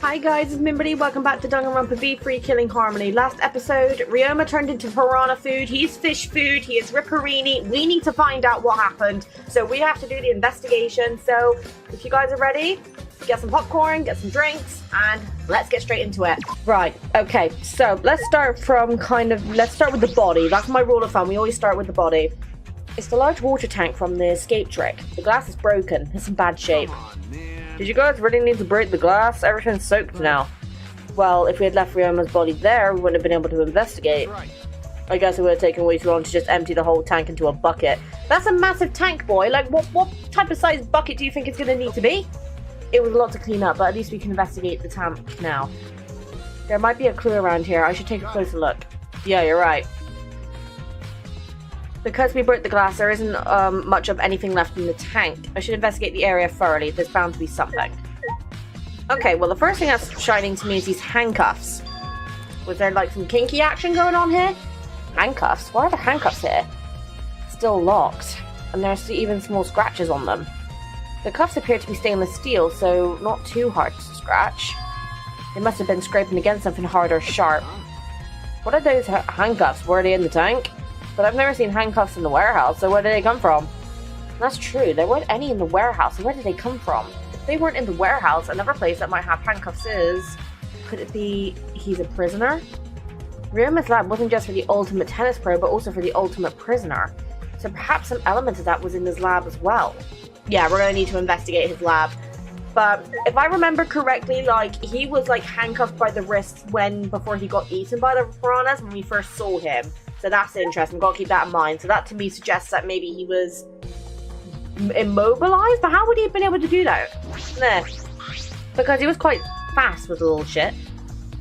Hi guys, it's Mimbie. Welcome back to Danganronpa Be Free Killing Harmony. Last episode, Ryoma turned into piranha food. He's fish food. He is Ripperini. We need to find out what happened. So we have to do the investigation. So if you guys are ready, get some popcorn, get some drinks, and let's get straight into it. Right, okay. So let's start from let's start with the body. That's my rule of thumb. We always start with the body. It's the large water tank from the escape trick. The glass is broken. It's in bad shape. Did you guys really need to break the glass? Everything's soaked now. Well, if we had left Ryoma's body there, we wouldn't have been able to investigate. I guess it would have taken way too long to just empty the whole tank into a bucket. That's a massive tank, boy. Like, what type of size bucket do you think it's going to need to be? It was a lot to clean up, but at least we can investigate the tank now. There might be a clue around here. I should take a closer look. Yeah, you're right. Because we broke the glass, there isn't much of anything left in the tank. I should investigate the area thoroughly. There's bound to be something. Okay, well, the first thing that's shining to me is these handcuffs. Was there, like, some kinky action going on here? Handcuffs? Why are the handcuffs here? Still locked. And there's even small scratches on them. The cuffs appear to be stainless steel, so not too hard to scratch. They must have been scraping against something hard or sharp. What are those handcuffs? Were they in the tank? But I've never seen handcuffs in the warehouse, so where did they come from? That's true, there weren't any in the warehouse, so where did they come from? If they weren't in the warehouse, another place that might have handcuffs is... Could it be he's a prisoner? Ryoma's lab wasn't just for the ultimate tennis pro, but also for the ultimate prisoner. So perhaps some element of that was in his lab as well. Yeah, we're gonna need to investigate his lab. But if I remember correctly, like, he was like handcuffed by the wrists before he got eaten by the piranhas when we first saw him. So that's interesting. We've got to keep that in mind. So that to me suggests that maybe he was immobilized. But how would he have been able to do that? Nah. Because he was quite fast with the little shit.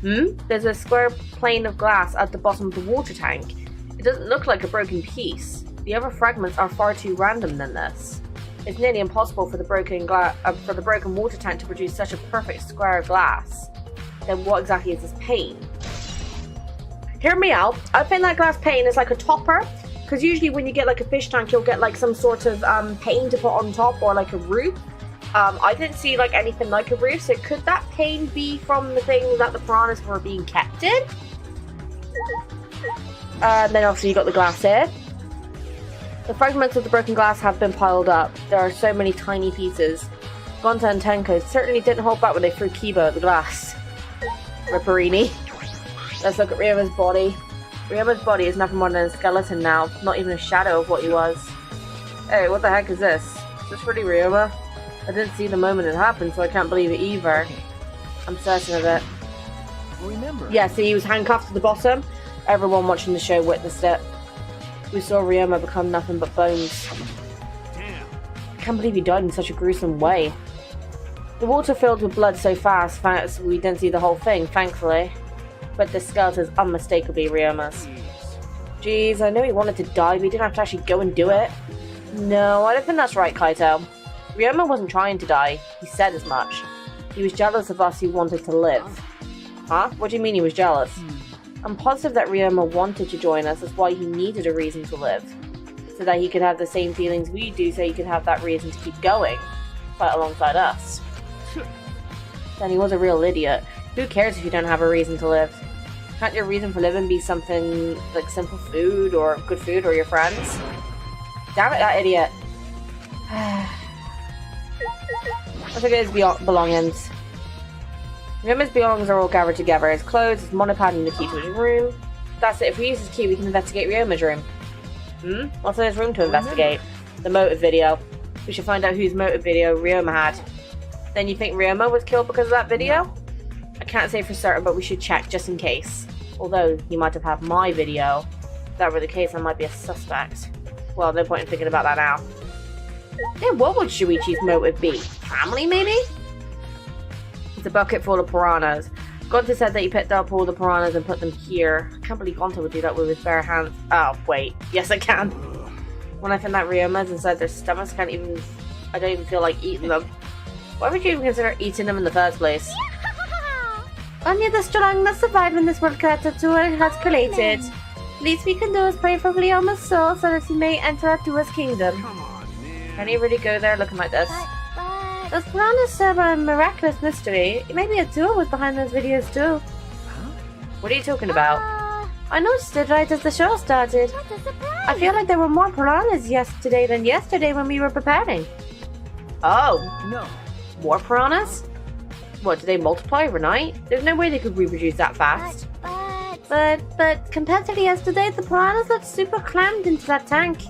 There's a square plane of glass at the bottom of the water tank. It doesn't look like a broken piece. The other fragments are far too random than this. It's nearly impossible for the broken water tank to produce such a perfect square of glass. Then what exactly is this pane? Hear me out. I think that glass pane is like a topper, because usually when you get like a fish tank, you'll get like some sort of pane to put on top, or like a roof. I didn't see like anything like a roof, so could that pane be from the thing that the piranhas were being kept in? And then obviously you got the glass here. The fragments of the broken glass have been piled up. There are so many tiny pieces. Gonta and Tenko certainly didn't hold back when they threw Kibo at the glass. Ripperini. Let's look at Ryoma's body. Ryoma's body is nothing more than a skeleton now, not even a shadow of what he was. Hey, what the heck is this? Is this really Ryoma? I didn't see the moment it happened, so I can't believe it either. I'm certain of it. Remember. Yeah, see, he was handcuffed to the bottom. Everyone watching the show witnessed it. We saw Ryoma become nothing but bones. Damn. I can't believe he died in such a gruesome way. The water filled with blood so fast, we didn't see the whole thing, thankfully. But the skeleton is unmistakably Ryoma's. Jeez, I know he wanted to die, but he didn't have to actually go and do it. No, I don't think that's right, Kaito. Ryoma wasn't trying to die. He said as much. He was jealous of us who wanted to live. Huh? What do you mean he was jealous? I'm positive that Ryoma wanted to join us. That's why he needed a reason to live. So that he could have the same feelings we do, so he could have that reason to keep going. Fight alongside us. Then he was a real idiot. Who cares if you don't have a reason to live? Can't your reason for living be something like simple food or good food or your friends? Damn it, that idiot. Let's look at his belongings. Ryoma's belongings are all gathered together. His clothes, his monopod, and the key to his room. That's it. If we use his key, we can investigate Ryoma's room. What's in his room to investigate? The motive video. We should find out whose motive video Ryoma had. Then you think Ryoma was killed because of that video? I can't say for certain, but we should check just in case. Although, he might have had my video. If that were the case, I might be a suspect. Well, no point in thinking about that now. Yeah, what would Shuichi's motive be? Family, maybe? It's a bucket full of piranhas. Gonta said that he picked up all the piranhas and put them here. I can't believe Gonta would do that with his bare hands. Oh, wait. Yes, I can. When I find that Ryoma's inside their stomachs, I don't even feel like eating them. Why would you even consider eating them in the first place? Only the strong must survive in this world Katatua has created. Least we can do is pray for Ryoma's soul so that he may enter Atua's kingdom. Come on, man. Can he really go there looking like this? But Those piranhas serve a miraculous mystery. Maybe a duel was behind those videos too. Huh? What are you talking about? I noticed it right as the show started. What a surprise! I feel like there were more piranhas yesterday than yesterday when we were preparing. Oh, No. more piranhas? What, do they multiply overnight? There's no way they could reproduce that fast. But compared to yesterday, the piranhas looked super crammed into that tank.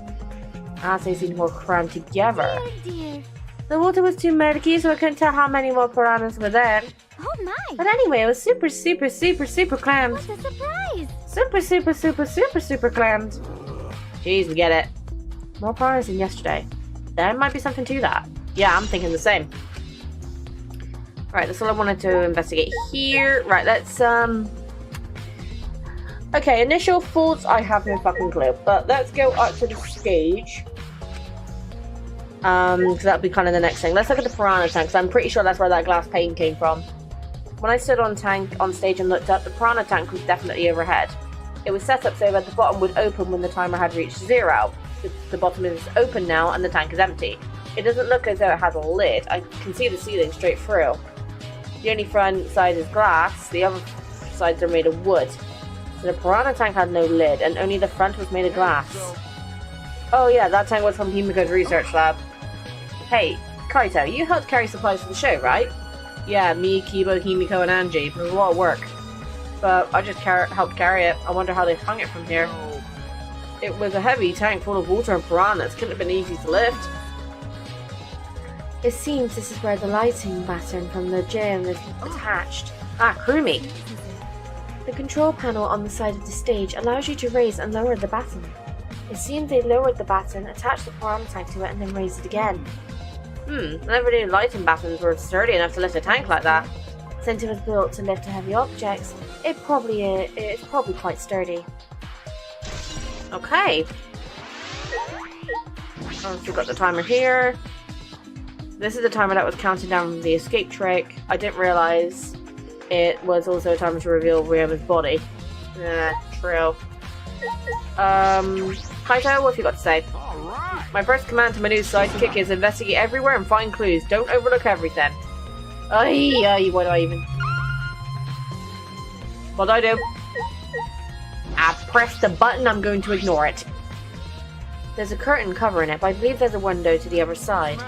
As they seemed more crammed together. Dear. The water was too murky, so I couldn't tell how many more piranhas were there. Oh my! But anyway, it was super clammed. What a surprise! Super clammed. Jeez, we get it. More piranhas than yesterday. There might be something to that. Yeah, I'm thinking the same. Right, that's all I wanted to investigate here. Right, let's, okay, initial thoughts, I have no fucking clue. But let's go up to the stage. Because that'll be kind of the next thing. Let's look at the piranha tank, because I'm pretty sure that's where that glass pane came from. When I stood on stage and looked up, the piranha tank was definitely overhead. It was set up so that the bottom would open when the timer had reached 0. The bottom is open now and the tank is empty. It doesn't look as though it has a lid. I can see the ceiling straight through. The only front side is glass, the other sides are made of wood. So the piranha tank had no lid, and only the front was made of glass. Oh yeah, that tank was from Himiko's research lab. Hey, Kaito, you helped carry supplies for the show, right? Yeah, me, Kibo, Himiko, and Angie. It was a lot of work. But I just helped carry it. I wonder how they hung it from here. No. It was a heavy tank full of water and piranhas. Couldn't have been easy to lift. It seems this is where the lighting batten from the gym is attached. Ah, crewmate. The control panel on the side of the stage allows you to raise and lower the batten. It seems they lowered the batten, attached the piranha tank to it, and then raised it again. I never knew lighting battens were sturdy enough to lift a tank like that. Since it was built to lift heavy objects, it's probably quite sturdy. Okay. Oh, we've got the timer here. This is the timer that was counting down from the escape trick. I didn't realise it was also a timer to reveal Ryoma's body. True. Kaito, what have you got to say? Alright. My first command to my new sidekick is investigate everywhere and find clues. Don't overlook everything. Ay, what do I even... What do I do? I pressed the button, I'm going to ignore it. There's a curtain covering it, but I believe there's a window to the other side.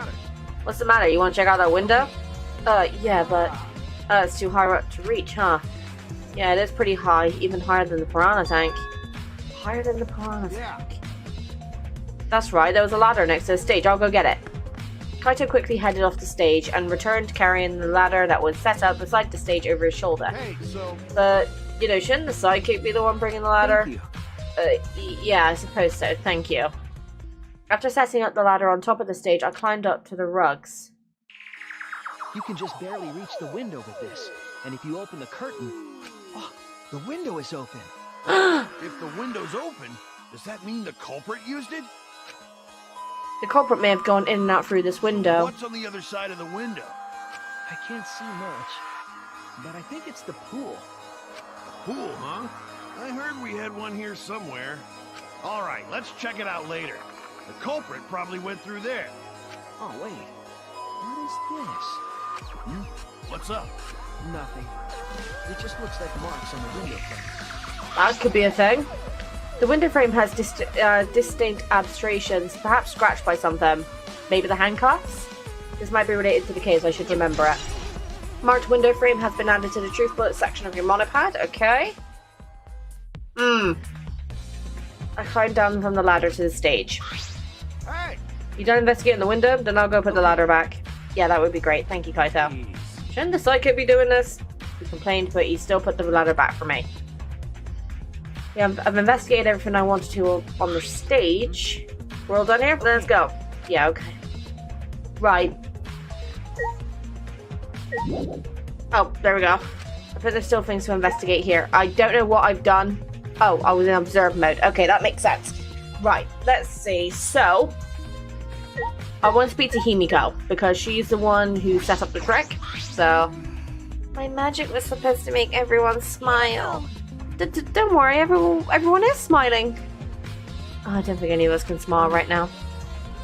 What's the matter? You want to check out that window? Yeah, but... it's too high up to reach, huh? Yeah, it is pretty high, even higher than the piranha tank. Higher than the piranha tank. That's right, there was a ladder next to the stage. I'll go get it. Kaito quickly headed off the stage and returned carrying the ladder that was set up beside the stage over his shoulder. Hey, so... But, you know, shouldn't the sidekick be the one bringing the ladder? Thank you. Yeah, I suppose so. Thank you. After setting up the ladder on top of the stage, I climbed up to the rugs. You can just barely reach the window with this. And if you open the curtain... Oh, the window is open. If the window's open, does that mean the culprit used it? The culprit may have gone in and out through this window. What's on the other side of the window? I can't see much, but I think it's the pool. Pool, huh? I heard we had one here somewhere. Alright, let's check it out later. The culprit probably went through there. Oh, wait. What is this? What's up? Nothing. It just looks like marks on the window frame. That could be a thing. The window frame has distinct abstrations, perhaps scratched by something. Maybe the handcuffs? This might be related to the case, I should remember it. Marked window frame has been added to the truth bullet section of your monopad, okay. I climbed down from the ladder to the stage. Hey! You done investigating the window? Then I'll go put the ladder back. Yeah, that would be great. Thank you, Kaito. Jeez. Shouldn't the sidekick be doing this? He complained, but he still put the ladder back for me. Yeah, I've investigated everything I wanted to on the stage. We're all done here? Let's go. Yeah, okay. Right. Oh, there we go. I think there's still things to investigate here. I don't know what I've done. Oh, I was in observe mode. Okay, that makes sense. Right, let's see. So, I want to speak to Himiko, because she's the one who set up the trick. So, my magic was supposed to make everyone smile. Don't worry, everyone is smiling. Oh, I don't think any of us can smile right now.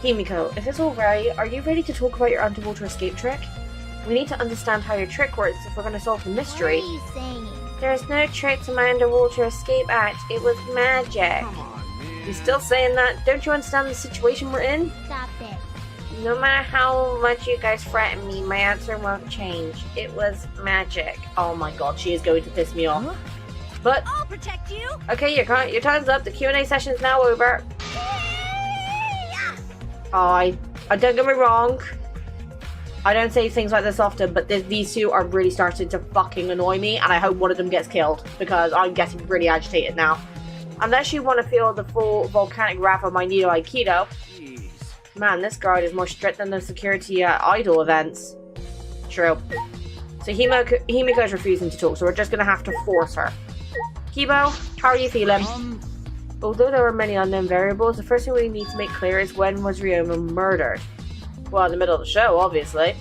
Himiko, if it's alright, are you ready to talk about your underwater escape trick? We need to understand how your trick works if we're going to solve the mystery. What are you saying? There's no trick to my underwater escape act. It was magic. Come on, man. You still saying that? Don't you understand the situation we're in? Stop it. No matter how much you guys threaten me, my answer won't change. It was magic. Oh my god, she is going to piss me off. Huh? But, I'll protect you. okay, your time's up. The Q&A session is now over. I don't get me wrong. I don't say things like this often, but these two are really starting to fucking annoy me, and I hope one of them gets killed, because I'm getting really agitated now. Unless you want to feel the full volcanic wrath of my Nido Aikido. Jeez. Man, this guard is more strict than the security at idol events. True. So Himiko is refusing to talk, so we're just going to have to force her. Kibo, how are you feeling? Although there are many unknown variables, the first thing we need to make clear is when was Ryoma murdered? Well, in the middle of the show, obviously.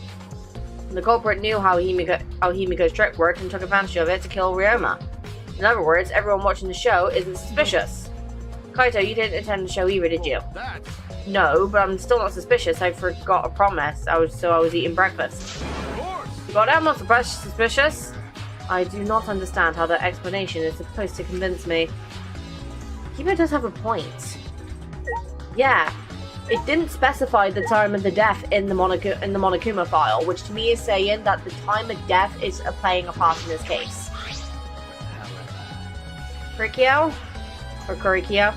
The culprit knew how Himiko's trick worked and took advantage of it to kill Ryoma. In other words, everyone watching the show isn't suspicious. Kaito, you didn't attend the show either, did you? That's... No, but I'm still not suspicious. I forgot a promise. I was eating breakfast. Of course. God, I'm not suspicious. I do not understand how that explanation is supposed to convince me. Kibo does have a point. Yeah, it didn't specify the time of the death in the Monokuma file, which to me is saying that the time of death is playing a part in this case. Kurikyo? Or Kurikyo?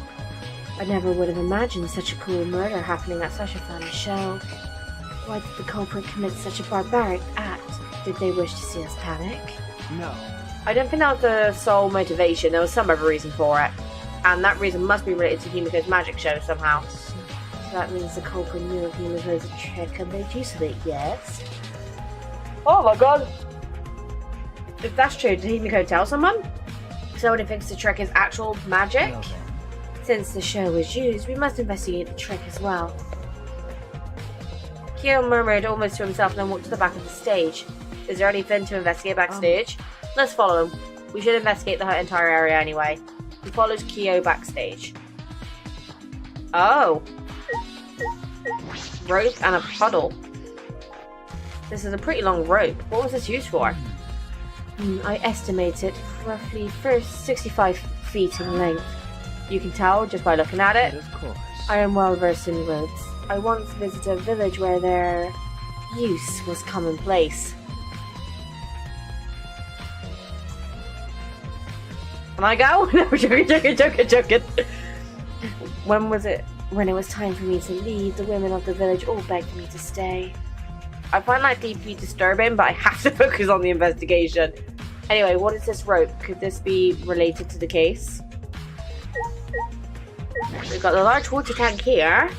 I never would have imagined such a cool murder happening at such a fun show. Why did the culprit commit such a barbaric act? Did they wish to see us panic? No. I don't think that was the sole motivation. There was some other reason for it. And that reason must be related to Himiko's magic show somehow. So that means the culprit knew of Himiko's trick and made use of it, yes? Oh my god! If that's true, did Himiko tell someone? Somebody thinks the trick is actual magic? Well then. Since the show was used, we must investigate the trick as well. Kyo murmured almost to himself and then walked to the back of the stage. Is there anything to investigate backstage? Let's follow him. We should investigate the entire area anyway. He follows Kyo backstage. Oh. Rope and a puddle. This is a pretty long rope. What was this used for? I estimate it roughly 65 feet in length. You can tell just by looking at it. Of course. I am well versed in ropes. I once visited a village where their use was commonplace. Can I go? No, joking. When it was time for me to leave, the women of the village all begged me to stay. I find that deeply disturbing, but I have to focus on the investigation. Anyway, what is this rope? Could this be related to the case? We've got the large water tank here.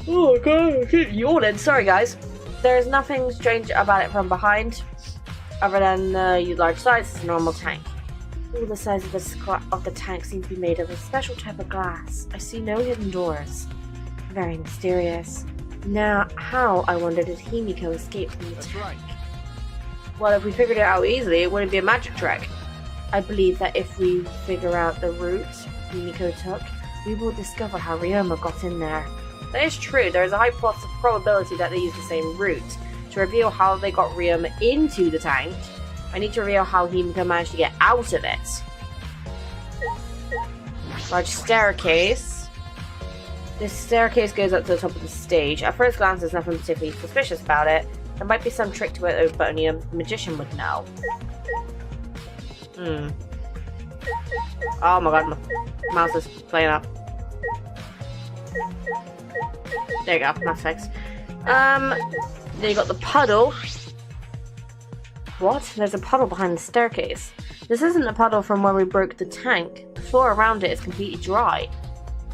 Oh god, I keep yawning. Sorry guys. There's nothing strange about it from behind, other than the large size. It's a normal tank. All the sides of the tank seem to be made of a special type of glass. I see no hidden doors. Very mysterious. Now, how, I wonder, did Himiko escape from the That's tank? right. Well, if we figured it out easily, it wouldn't be a magic trick. I believe that if we figure out the route Himiko took, we will discover how Ryoma got in there. That is true. There is a high probability that they used the same route. To reveal how they got Ryoma into the tank, I need to reveal how Himiko managed to get out of it. Large staircase. This staircase goes up to the top of the stage. At first glance, there's nothing particularly suspicious about it. There might be some trick to it, but only a magician would know. Oh my god, my mouse is playing up. There you go, that's fixed. Then you got the puddle. What? There's a puddle behind the staircase. This isn't the puddle from where we broke the tank. The floor around it is completely dry.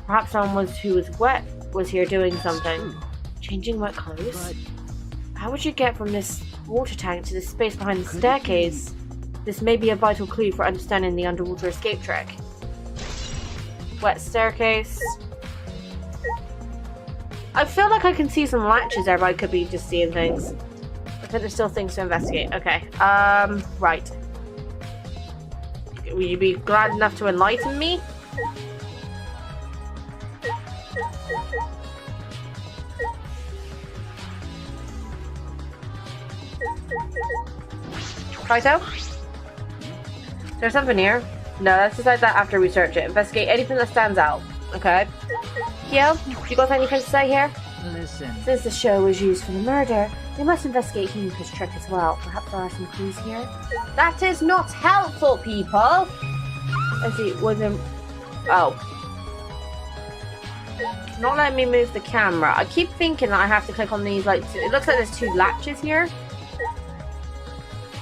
Perhaps someone who was wet was here doing something. Changing wet clothes? How would you get from this water tank to the space behind the staircase? This may be a vital clue for understanding the underwater escape trick. Wet staircase. I feel like I can see some latches there, but I could be just seeing things. I think there's still things to investigate. Okay. Right. Will you be glad enough to enlighten me? Kaito? Is there something here? No, let's decide that after we search it. Investigate anything that stands out. Okay. Kyo, you got anything to say here? Listen. Since the show was used for the murder, we must investigate Himiko's trick as well. Perhaps there are some clues here? That is not helpful, people! I see, it wasn't... Oh. Not letting me move the camera. I keep thinking that I have to click on these, like... It looks like there's 2 latches here.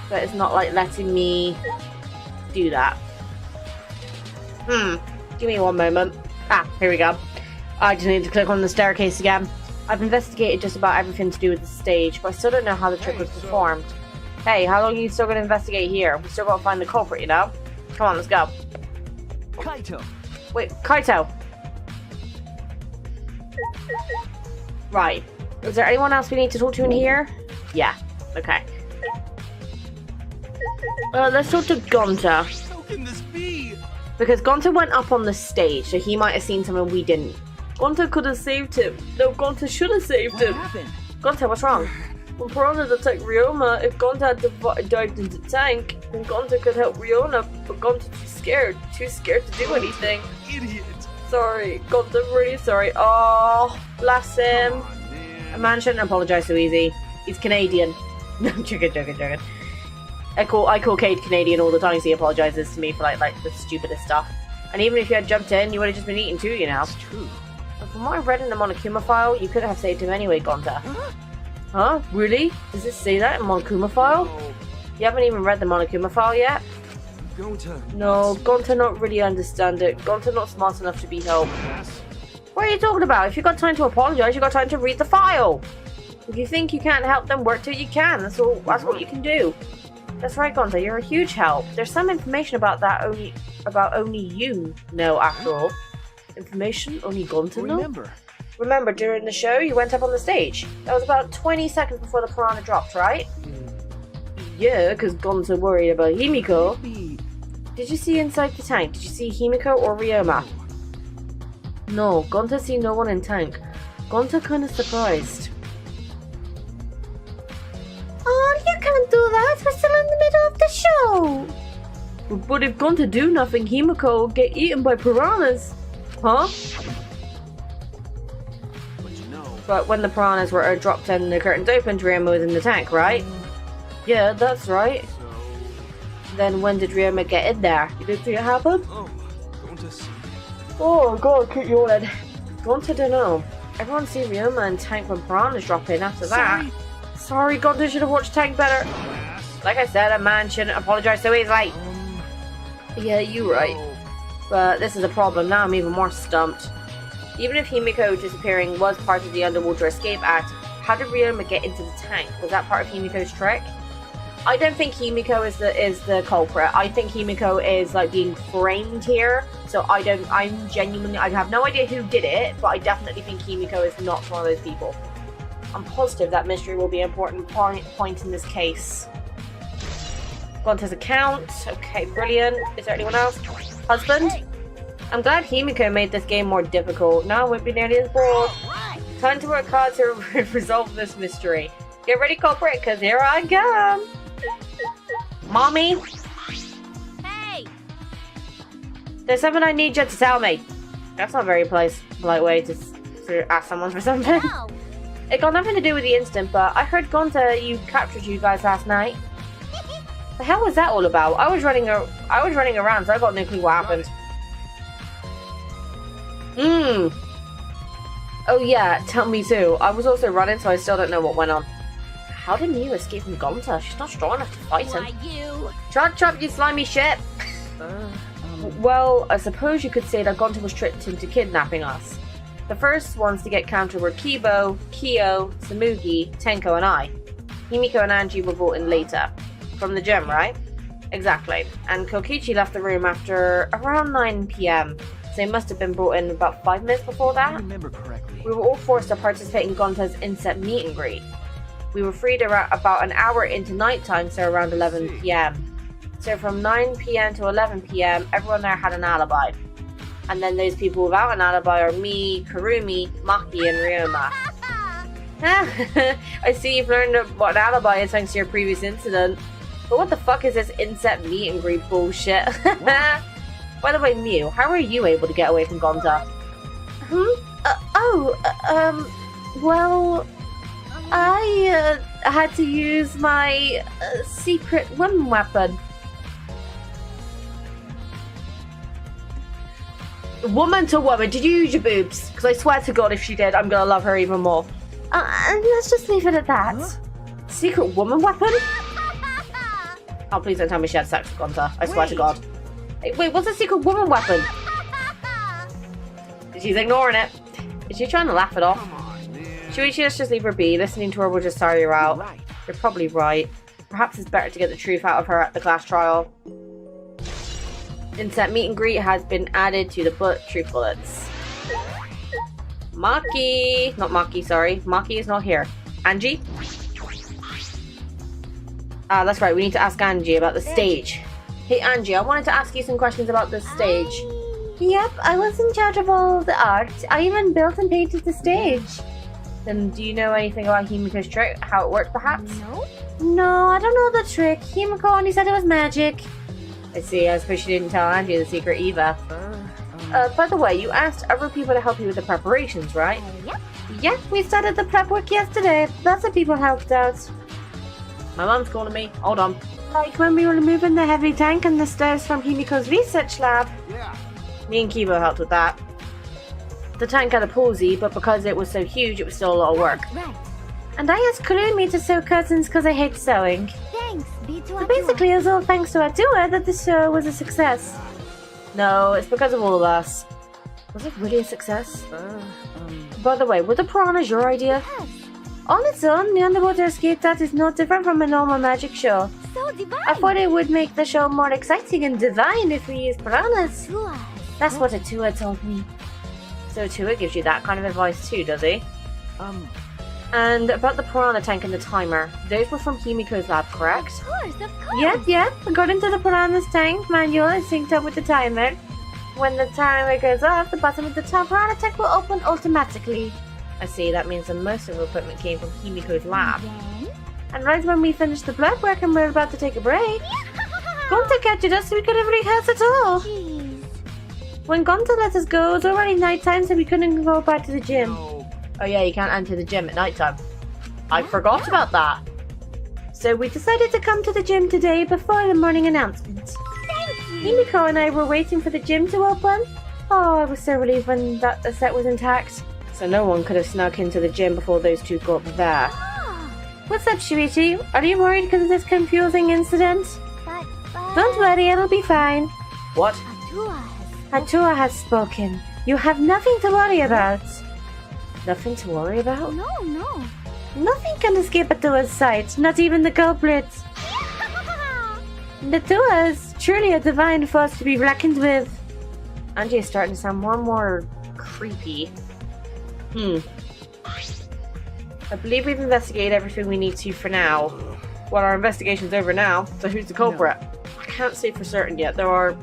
But it's not, like, letting me do that. Give me one moment. Ah, here we go. I just need to click on the staircase again. I've investigated just about everything to do with the stage, but I still don't know how the trick was performed. Hey, how long are you still going to investigate here? We still got to find the culprit, you know? Come on, let's go. Kaito. Wait, Kaito. Right. Is there anyone else we need to talk to in here? Yeah. Okay. Let's talk to Gonta. How can this be? Because Gonta went up on the stage, so he might have seen something we didn't. Gonta could have saved him. No, Gonta should have saved him. What happened? Gonta, what's wrong? When Piranha attacked Ryoma, if Gonta had dived into the tank, then Gonta could help Ryoma, but Gonta's too scared to do anything. Idiot. Sorry, Gonta, I'm really sorry. Oh, bless him. Come on, man. A man shouldn't apologise so easy. He's Canadian. No, joking. I call Cade Canadian all the time, so he apologises to me for like the stupidest stuff. And even if you had jumped in, you would have just been eaten too, you know. That's true. But from what I've read in the Monokuma file, you could have saved him anyway, Gonta. Huh? Really? Does it say that in Monokuma file? Oh, You haven't even read the Monokuma file yet? Gonta. No, Gonta not really understand it. Gonta not smart enough to be helped. Yes. What are you talking about? If you got time to apologise, you got time to read the file. If you think you can't help them, work till you can. That's what you can do. That's right, Gonta. You're a huge help. There's some information about that only you know, after all. Information only Gonta knows? Remember, during the show, you went up on the stage. That was about 20 seconds before the piranha dropped, right? Yeah, because Gonta worried about Himiko. Did you see inside the tank? Did you see Himiko or Ryoma? No, Gonta see no one in tank. Gonta kinda surprised. Oh, you can't do that. We're still in the middle of the show. But if Gonta do nothing, Himiko will get eaten by piranhas. Huh? But you know. But when the piranhas were dropped and the curtains opened, Ryoma was in the tank, right? Yeah, that's right. So. Then when did Ryoma get in there? You didn't see it happen? Oh, Gonta see. Oh god, keep yawning. Gonta don't know. Everyone see Ryoma and tank when piranhas drop in after that. Sorry, Gonta should have watched tank better. Like I said, a man shouldn't apologise so easily. Yeah, you're right. No. But this is a problem. Now I'm even more stumped. Even if Himiko disappearing was part of the Underwater Escape Act, how did Ryoma get into the tank? Was that part of Himiko's trick? I don't think Himiko is the culprit. I think Himiko is like being framed here. So I have no idea who did it, but I definitely think Himiko is not one of those people. I'm positive that mystery will be an important point in this case. Gonta's account. Okay, brilliant. Is there anyone else? Husband? I'm glad Himiko made this game more difficult. Now I won't be nearly as bored. Time to work hard to resolve this mystery. Get ready, culprit, because here I come. Mommy? Hey! There's something I need you to tell me. That's not a very polite way to ask someone for something. Oh, It got nothing to do with the incident, but I heard Gonta captured you guys last night. The hell was that all about? I was running around, so I got no clue what happened. Oh yeah, tell me too. I was also running, so I still don't know what went on. How did Miu escape from Gonta? She's not strong enough to fight him. why you? Chop chop, you slimy shit! Well, I suppose you could say that Gonta was tricked into kidnapping us. The first ones to get counted were Kibo, Kyo, Samugi, Tenko, and I. Himiko and Angie were brought in later. From the gym, right? Exactly. And Kokichi left the room after around 9 PM. So they must have been brought in about 5 minutes before If I that. remember correctly. We were all forced to participate in Gonta's inset meet and greet. We were freed about an hour into nighttime, so around 11 PM. So from 9 PM to 11 PM, everyone there had an alibi. And then those people without an alibi are me, Kurumi, Maki, and Ryoma. I see you've learned what an alibi is thanks to your previous incident. But what the fuck is this insect meet and greet bullshit? By the way, Mew, how are you able to get away from Gonta? Well, I had to use my secret woman weapon. Woman to woman, did you use your boobs? Because I swear to God, if she did, I'm gonna love her even more. Let's just leave it at that. Huh? Secret woman weapon? Oh, please don't tell me she had sex with Gonta. I swear to God. Hey, wait, what's a secret woman weapon? She's ignoring it. Is she trying to laugh it off? Should we just leave her be? Listening to her will just tire you out. You're probably right. Perhaps it's better to get the truth out of her at the class trial. Insect meet and greet has been added to the truth bullets. Maki! Not Maki, sorry. Maki is not here. Angie? Ah, that's right. We need to ask Angie about the stage. Hey, Angie, I wanted to ask you some questions about this stage. Yep, I was in charge of all the art. I even built and painted the stage. Then do you know anything about Himiko's trick? How it worked, perhaps? No, I don't know the trick. Himiko only said it was magic. I see. I suppose she didn't tell Angie the secret either. By the way, you asked other people to help you with the preparations, right? Yeah, we started the prep work yesterday. Lots of people helped out. My mom's calling me. Hold on. Like when we were removing the heavy tank and the stairs from Himiko's research lab. Yeah. Me and Kibo helped with that. The tank had a palsy, but because it was so huge, it was still a lot of work. Right. And I asked Kurumi to sew curtains because I hate sewing. Thanks, B2. So basically, it was all thanks to Atua that the show was a success. No, it's because of all of us. Was it really a success? By the way, were the piranhas your idea? Yes. On its own, the underwater escape that is no different from a normal magic show. So divine. I thought it would make the show more exciting and divine if we used piranhas. Tua. That's what Atua told me. So Tua gives you that kind of advice too, does he? And about the piranha tank and the timer, those were from Himiko's lab, correct? Of course. Yep. According to the piranha's tank manual, it's synced up with the timer. When the timer goes off, the bottom of the top piranha tank will open automatically. I see, that means that most of the equipment came from Himiko's lab. Then? And right when we finished the blood work and we're about to take a break, Gonta captured us so we couldn't rehearse at all. Jeez. When Gonta let us go, it was already nighttime, so we couldn't go back to the gym. Oh yeah, you can't enter the gym at nighttime. I forgot about that. So we decided to come to the gym today before the morning announcement. Himiko and I were waiting for the gym to open. Oh, I was so relieved when the set was intact. So no one could have snuck into the gym before those two got there. What's up, Shuichi? Are you worried because of this confusing incident? But Don't worry, it'll be fine. What? Atua has spoken. You have nothing to worry about. Nothing to worry about? No. Nothing can escape Atua's sight, not even the culprit. Atua is truly a divine force to be reckoned with. Angie is starting to sound more and more creepy. I believe we've investigated everything we need to for now. Well, our investigation's over now, so who's the culprit? I can't say for certain yet. There are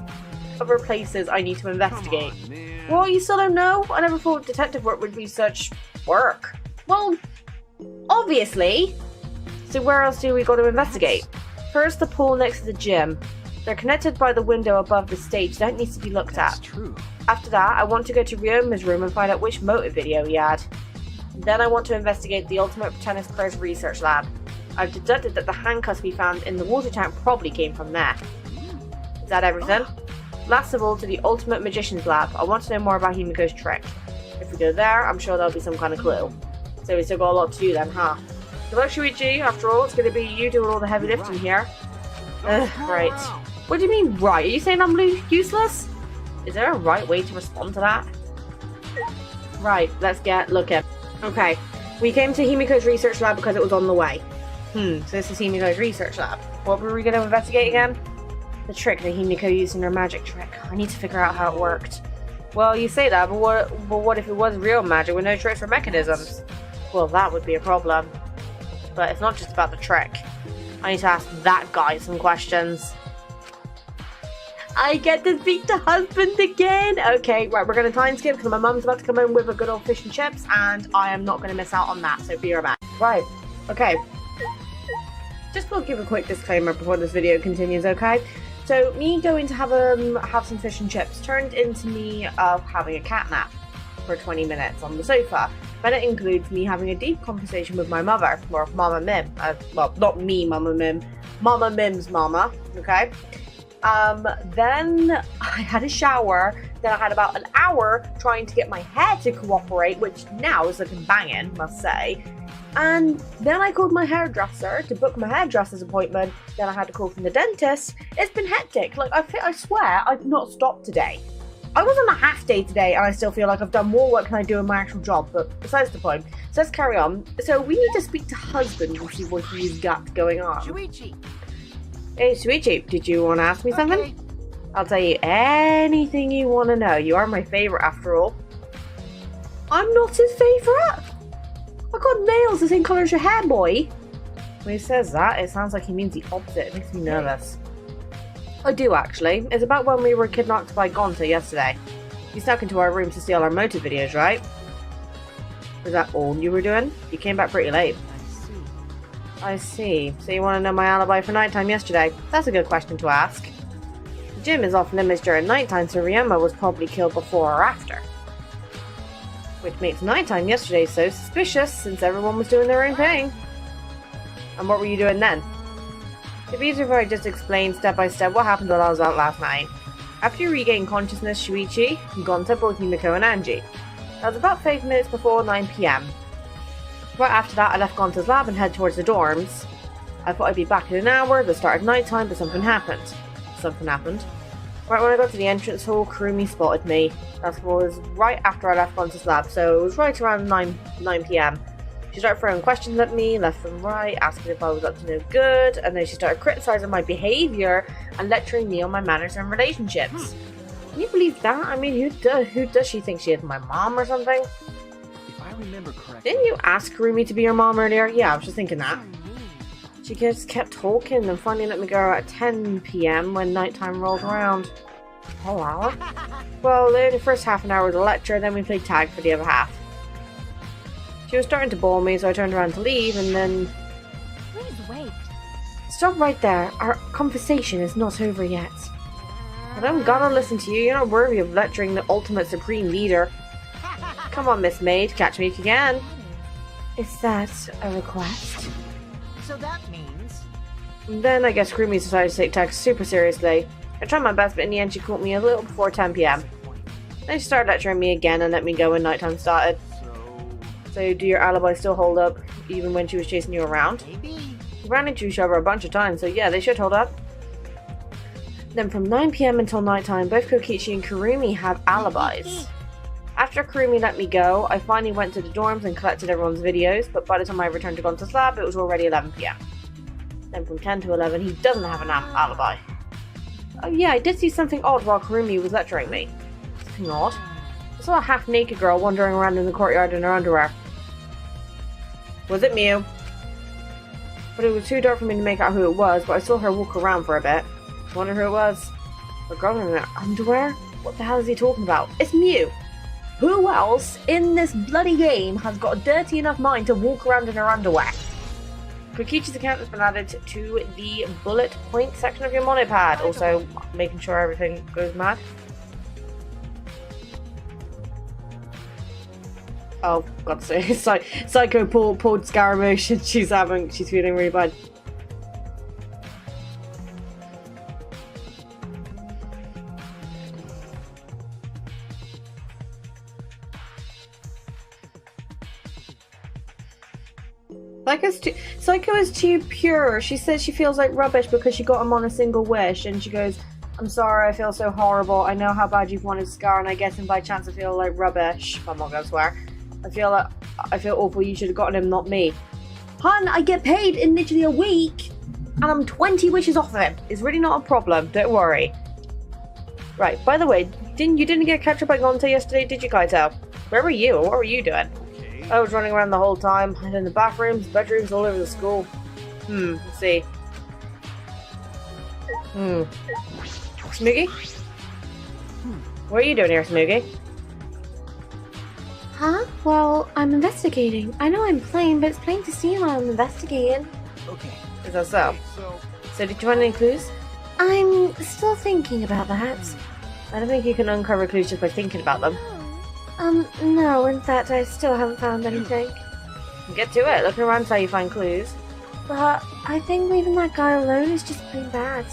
other places I need to investigate. Well, you still don't know? I never thought detective work would be such work. Well, obviously. So where else do we go to investigate? First, the pool next to the gym. They're connected by the window above the stage. That needs to be looked at. True. After that, I want to go to Ryoma's room and find out which motive video he had. Then I want to investigate the Ultimate Tennis Player's research lab. I've deducted that the handcuffs we found in the water tank probably came from there. Is that everything? Last of all, to the Ultimate Magician's lab. I want to know more about Himiko's trick. If we go there, I'm sure there'll be some kind of clue. So we still got a lot to do then, huh? Good luck, Shuichi. After all, it's going to be you doing all the heavy lifting here. Right. What do you mean, right? Are you saying I'm useless? Is there a right way to respond to that? Right, let's get looking. Okay, we came to Himiko's research lab because it was on the way. So this is Himiko's research lab. What were we going to investigate again? The trick that Himiko used in her magic trick. I need to figure out how it worked. Well, you say that, but what if it was real magic with no tricks or mechanisms? Well, that would be a problem. But it's not just about the trick. I need to ask that guy some questions. I get to speak to husband again! Okay, right, we're going to time skip because my mum's about to come home with a good old fish and chips and I am not going to miss out on that, so be right back. Right, okay. Just will give a quick disclaimer before this video continues, okay? So me going to have some fish and chips turned into me having a cat nap for 20 minutes on the sofa. But it includes me having a deep conversation with my mother, or Mama Mim. Well, not me, Mama Mim. Mama Mim's mama, okay? Then I had a shower. Then I had about an hour trying to get my hair to cooperate, which now is looking banging, must say. And then I called my hairdresser to book my hairdresser's appointment. Then I had to call from the dentist. It's been hectic. Like, I swear I've not stopped today. I was on a half day today and I still feel like I've done more work than I do in my actual job, but besides the point. So let's carry on. So we need to speak to husband and see what he's got going on. Shuichi. Hey, Shuichi, did you want to ask me something? Okay. I'll tell you anything you want to know. You are my favourite after all. I'm not his favourite? I got nails the same colour as your hair, boy. When he says that, it sounds like he means the opposite. It makes me nervous. I do, actually. It's about when we were kidnapped by Gonta yesterday. You snuck into our room to steal our motive videos, right? Was that all you were doing? You came back pretty late. I see. So you want to know my alibi for nighttime yesterday? That's a good question to ask. The gym is off limits during nighttime, so Ryoma was probably killed before or after. Which makes nighttime yesterday so suspicious, since everyone was doing their own thing. And what were you doing then? It'd be easier if I just explained step by step what happened while I was out last night. After you regained consciousness, Shuichi, Gonta brought Himiko and Angie. That was about 5 minutes before 9 PM. Right after that, I left Gonta's lab and head towards the dorms. I thought I'd be back in an hour, the start of nighttime, but something happened. Right when I got to the entrance hall, Kurumi spotted me. That was right after I left Gonta's lab, so it was right around 9 PM. She started throwing questions at me, left and right, asking if I was up to no good, and then she started criticizing my behavior and lecturing me on my manners and relationships. Can you believe that? I mean, who does she think she is? My mom or something? If I remember correctly. Didn't you ask Kurumi to be your mom earlier? Yeah, I was just thinking that. She just kept talking and finally let me go at 10 PM when nighttime rolled around. Whole hour? Well, the first half an hour was a lecture, then we played tag for the other half. She was starting to bore me, so I turned around to leave, and then... Please wait. Stop right there. Our conversation is not over yet. I don't gotta listen to you. You're not worthy of lecturing the ultimate supreme leader. Come on, Miss Maid. Catch me if you can. Is that a request? So that means. And then I guess Kurumi decided to take tag super seriously. I tried my best, but in the end she caught me a little before 10 PM. Then she started lecturing me again and let me go when nighttime started. So do your alibi still hold up, even when she was chasing you around? Maybe. We ran into each other a bunch of times, so yeah, they should hold up. Then from 9 PM until nighttime, both Kokichi and Kurumi had alibis. After Kurumi let me go, I finally went to the dorms and collected everyone's videos, but by the time I returned to Gonta's lab, it was already 11 PM. Then from 10 to 11, he doesn't have an alibi. Oh yeah, I did see something odd while Kurumi was lecturing me. Something odd? I saw a half-naked girl wandering around in the courtyard in her underwear. Was it Mew? But it was too dark for me to make out who it was, but I saw her walk around for a bit. Wonder who it was. A girl in her underwear? What the hell is he talking about? It's Mew! Who else in this bloody game has got a dirty enough mind to walk around in her underwear? Kokichi's account has been added to the bullet point section of your monopad, also making sure everything goes mad. Oh, God's sake. Psycho pulled scar emotion. She's feeling really bad. Psycho is too pure. She says she feels like rubbish because she got him on a single wish, and she goes, I'm sorry, I feel so horrible. I know how bad you've wanted Scar, and I guess, and by chance I feel like rubbish. I'm not gonna swear. I feel awful. You should have gotten him, not me. Hun, I get paid in literally a week, and I'm 20 wishes off of him. It's really not a problem. Don't worry. Right. By the way, you didn't get captured by Gonta yesterday, did you, Kaito? Where were you? What were you doing? I was running around the whole time, and in the bathrooms, bedrooms, all over the school. Let's see. Smoogie? What are you doing here, Smoogie? Huh? Well, I'm investigating. I know I'm playing, but it's plain to see while I'm investigating. Okay. Is that so? So, So did you find any clues? I'm still thinking about that. I don't think you can uncover clues just by thinking about them. No, in fact, I still haven't found anything. Get to it. Looking around is how you find clues. But I think leaving that guy alone is just plain bad.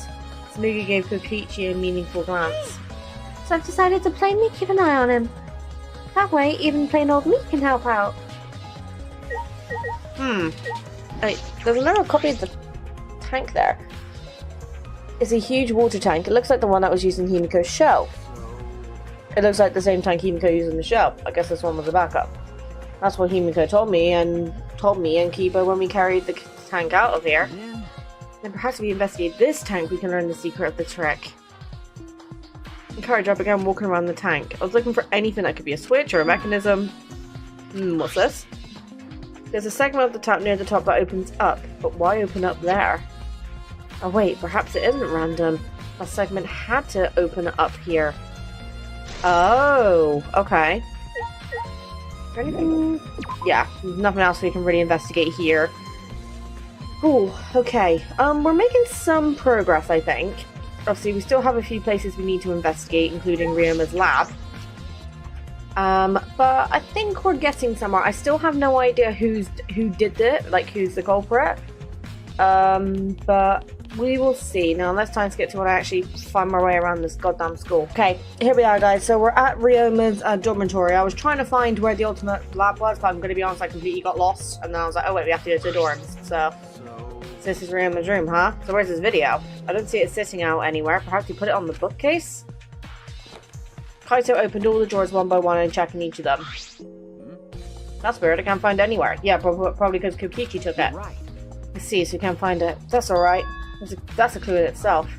Smugi gave Kokichi a meaningful glance. So I've decided to plainly keep an eye on him. That way, even plain old me can help out. Hey, there's another copy of the tank there. It's a huge water tank. It looks like the one that was used in Himiko's show. It looks like the same tank Himiko used in the show. I guess this one was a backup. That's what Himiko told me and Kiba when we carried the tank out of here. Then perhaps if we investigate this tank, we can learn the secret of the trick. Encourage, I began walking around the tank. I was looking for anything that could be a switch or a mechanism. What's this? There's a segment of the tap near the top that opens up, but why open up there? Oh wait, perhaps it isn't random. A segment had to open up here. Oh, okay. Is there anything? Yeah, nothing else we can really investigate here. Cool, okay. We're making some progress, I think. Obviously, we still have a few places we need to investigate, including Ryoma's lab. But I think we're getting somewhere. I still have no idea who did it, like who's the culprit. But we will see. Now, let's time to get to when I actually find my way around this goddamn school. Okay, here we are, guys. So we're at Ryoma's dormitory. I was trying to find where the ultimate lab was, but I'm going to be honest, I completely got lost. And then I was like, oh wait, we have to go to the dorms. So this is Ryoma's room, huh? So where's his video? I don't see it sitting out anywhere. Perhaps you put it on the bookcase? Kaito opened all the drawers one by one and checking each of them. That's weird, I can't find it anywhere. Yeah, probably because Kokichi took it. Right. I see, so you can't find it. That's alright. That's a clue in itself.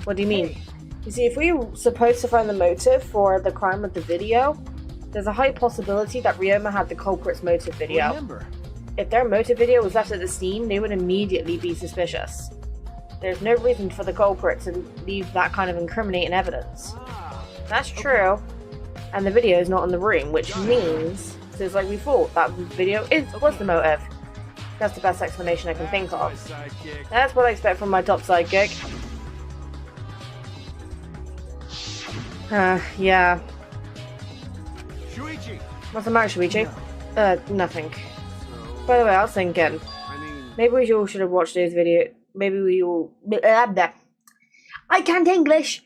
What do you mean? You see, if we were supposed to find the motive for the crime of the video, there's a high possibility that Ryoma had the culprit's motive video. Remember. If their motive video was left at the scene, they would immediately be suspicious. There's no reason for the culprit to leave that kind of incriminating evidence. That's true. And the video is not in the room, which means, just like we thought, that video was the motive. That's the best explanation I can think of. That's what I expect from my top sidekick. Yeah. Shuichi! What's the matter, Shuichi? Nothing. By the way, I was thinking, maybe we all should have watched those videos. Maybe we all... I can't English!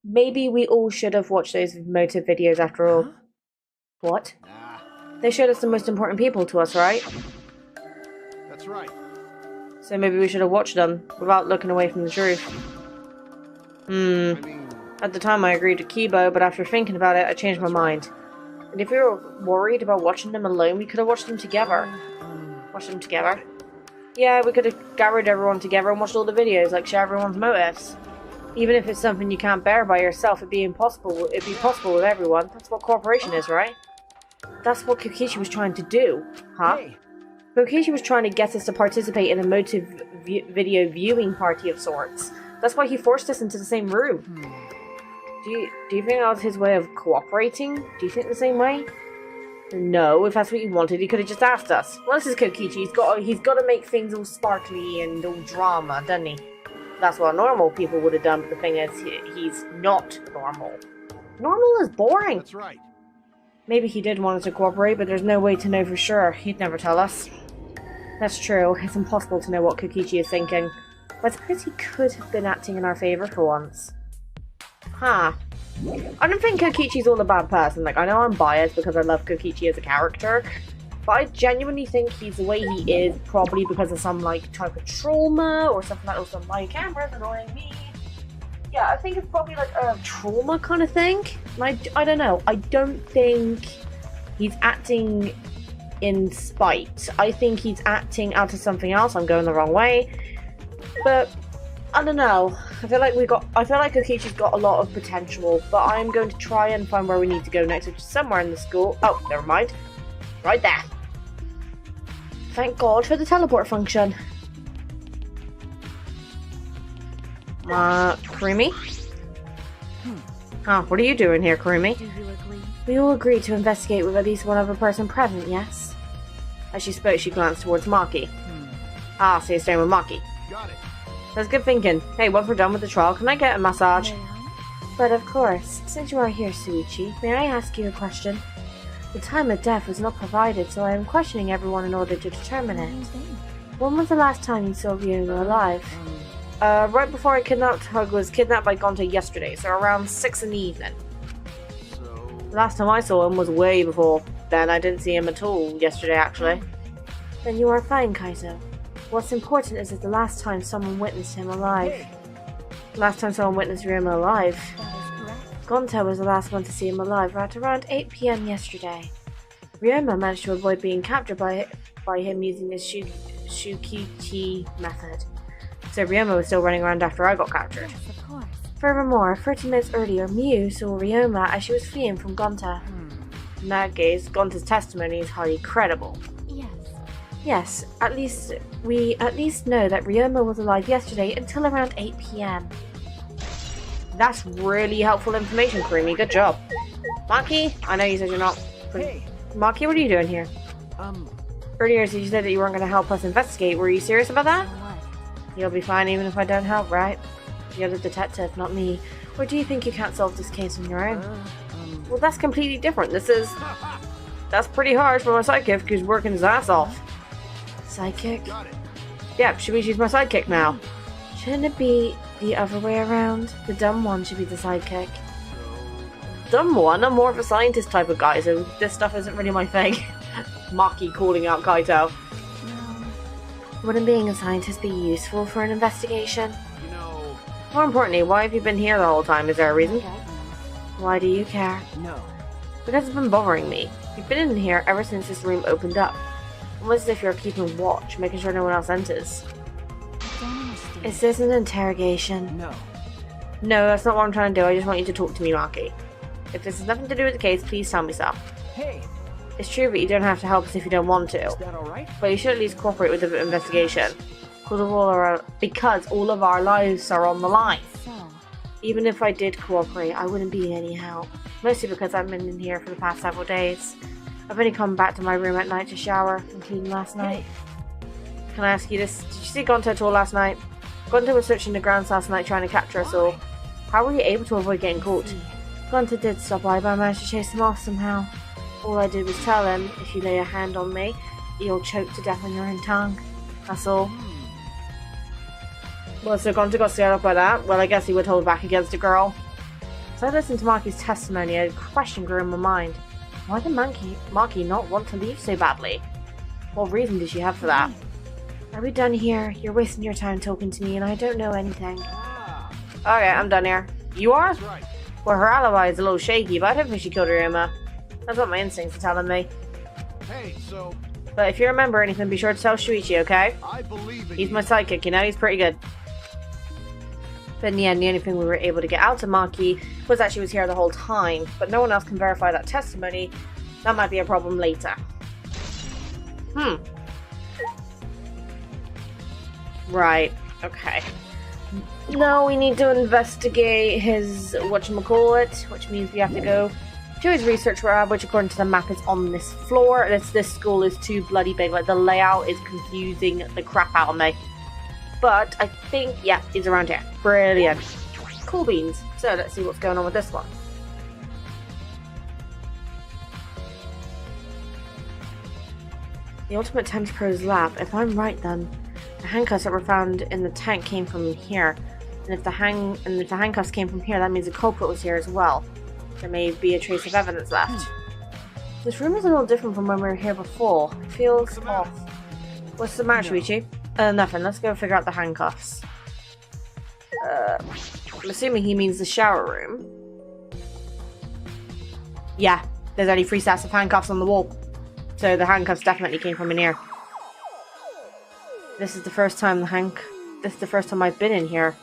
Maybe we all should have watched those motive videos after all. What? They showed us the most important people to us, right? That's right. So maybe we should have watched them without looking away from the truth. At the time I agreed to Kibo, but after thinking about it, I changed my mind. And if we were worried about watching them alone, we could have watched them together. Watched them together? Yeah, we could have gathered everyone together and watched all the videos, like share everyone's motives. Even if it's something you can't bear by yourself, it'd be possible with everyone. That's what cooperation is, right? That's what Kokichi was trying to do, huh? Hey. Kokichi was trying to get us to participate in a motive video viewing party of sorts. That's why he forced us into the same room. Do you think that was his way of cooperating? Do you think the same way? No, if that's what he wanted, he could have just asked us. Well, this is Kokichi. He's got to make things all sparkly and all drama, doesn't he? That's what normal people would have done, but the thing is, he's not normal. Normal is boring. That's right. Maybe he did want us to cooperate, but there's no way to know for sure. He'd never tell us. That's true. It's impossible to know what Kokichi is thinking. But I suppose he could have been acting in our favor for once. Huh. I don't think Kokichi's all a bad person. Like, I know I'm biased because I love Kokichi as a character, but I genuinely think he's the way he is probably because of some, like, type of trauma or something like, oh, my camera's annoying me. Yeah, I think it's probably like a trauma kind of thing. Like, I don't know. I don't think he's acting in spite. I think he's acting out of something else. I'm going the wrong way. But I don't know. I feel like Kokichi's got a lot of potential, but I'm going to try and find where we need to go next, which is somewhere in the school. Oh, never mind. Right there. Thank God for the teleport function. Kurumi? Oh, what are you doing here, Kurumi? Do you agree? We all agreed to investigate with at least one other person present, yes? As she spoke, she glanced towards Maki. Ah, so you're staying with Maki. Got it. That's good thinking. Hey, once we're done with the trial, can I get a massage? But of course, since you are here, Suichi, may I ask you a question? The time of death was not provided, so I am questioning everyone in order to determine it. When was the last time you saw Ryoma alive? Right before I was kidnapped by Gonta yesterday, so around 6 in the evening. So, Last time I saw him was way before then. I didn't see him at all yesterday, actually. Then you are fine, Kaito. What's important is that the last time someone witnessed him alive. Last time someone witnessed Ryoma alive. Gonta was the last one to see him alive at around 8 PM yesterday. Ryoma managed to avoid being captured by him using his Shukichi method. So Ryoma was still running around after I got captured. Yes, of course. Furthermore, 30 minutes earlier, Miu saw Ryoma as she was fleeing from Gonta. In that case, Gonta's testimony is highly credible. Yes. Yes, we at least know that Ryoma was alive yesterday until around 8 PM. That's really helpful information, Creamy. Good job. Maki, I know you said you're not... Hey, Maki, what are you doing here? Earlier, you said that you weren't going to help us investigate. Were you serious about that? What? You'll be fine even if I don't help, right? You're the detective, not me. Or do you think you can't solve this case on your own? Well, that's completely different. That's pretty hard for my sidekick who's working his ass off. Psychic? got it. Yeah, Shuichi's my sidekick now. Shouldn't it be the other way around? The dumb one should be the sidekick. Dumb one, I'm more of a scientist type of guy, so this stuff isn't really my thing. Maki calling out Kaito. No. Wouldn't being a scientist be useful for an investigation? You know, More importantly, why have you been here the whole time? Is there a reason? Why do you care? no. Because it's been bothering me. You've been in here ever since this room opened up. Almost as if you're keeping watch, making sure no one else enters. I don't understand. Is this an interrogation? No. No, that's not what I'm trying to do. I just want you to talk to me, Maki. If this has nothing to do with the case, please tell me so. Hey, It's true that you don't have to help us if you don't want to, is that alright? but you should at least cooperate with the investigation. Because all of our lives are on the line. So, Even if I did cooperate, I wouldn't be any help. Mostly because I've been in here for the past several days. I've only come back to my room at night to shower, including last night. Can I ask you this? Did you see Gonta at all last night? Gonta was searching the grounds last night trying to capture us all. How were you able to avoid getting caught? Gonta did stop by, but I managed to chase him off somehow. All I did was tell him, if you lay a hand on me, you'll choke to death on your own tongue. That's all. Well, so Gonta got scared off by that? Well, I guess he would hold back against a girl. As I listened to Maki's testimony, a question grew in my mind. Why did Maki not want to leave so badly? What reason did she have for that? Are we done here? You're wasting your time talking to me and I don't know anything. Okay, I'm done here. You are? that's right. Well, her alibi is a little shaky, but I don't think she killed Ryoma. That's what my instincts are telling me. Hey, so, But if you remember anything, be sure to tell Shuichi, okay? I believe in He's you. my sidekick, you know? He's pretty good. But in the end, the only thing we were able to get out of Maki was that she was here the whole time, but no one else can verify that testimony. That might be a problem later. Right, okay. Now we need to investigate his whatchamacallit, which means we have to go to his research lab, which according to the map is on this floor. This school is too bloody big, like the layout is confusing the crap out of me. But I think, yeah, he's around here. Brilliant. Cool beans. So let's see what's going on with this one. The Ultimate Tennis Pro's lab. If I'm right, then the handcuffs that were found in the tank came from here. And if the handcuffs came from here, that means the culprit was here as well. There may be a trace of evidence left. This room is a little different from when we were here before. It feels off. What's the matter, Shuichi? Nothing. Let's go figure out the handcuffs. I'm assuming he means the shower room. Yeah, there's only 3 sets of handcuffs on the wall. So the handcuffs definitely came from in here. This is the first time I've been in here.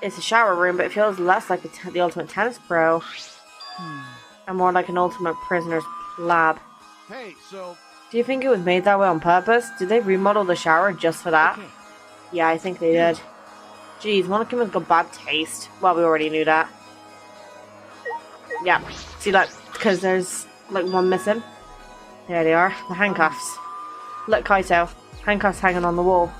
It's a shower room, but it feels less like the Ultimate Tennis Pro. And more like an Ultimate Prisoner's lab. Hey, so, Do you think it was made that way on purpose? Did they remodel the shower just for that? Okay. Yeah, I think they did. Jeez, one of them has got bad taste. Well, we already knew that. Yeah, see, look, because there's like one missing. There they are, the handcuffs. Look, Kaito, handcuffs hanging on the wall.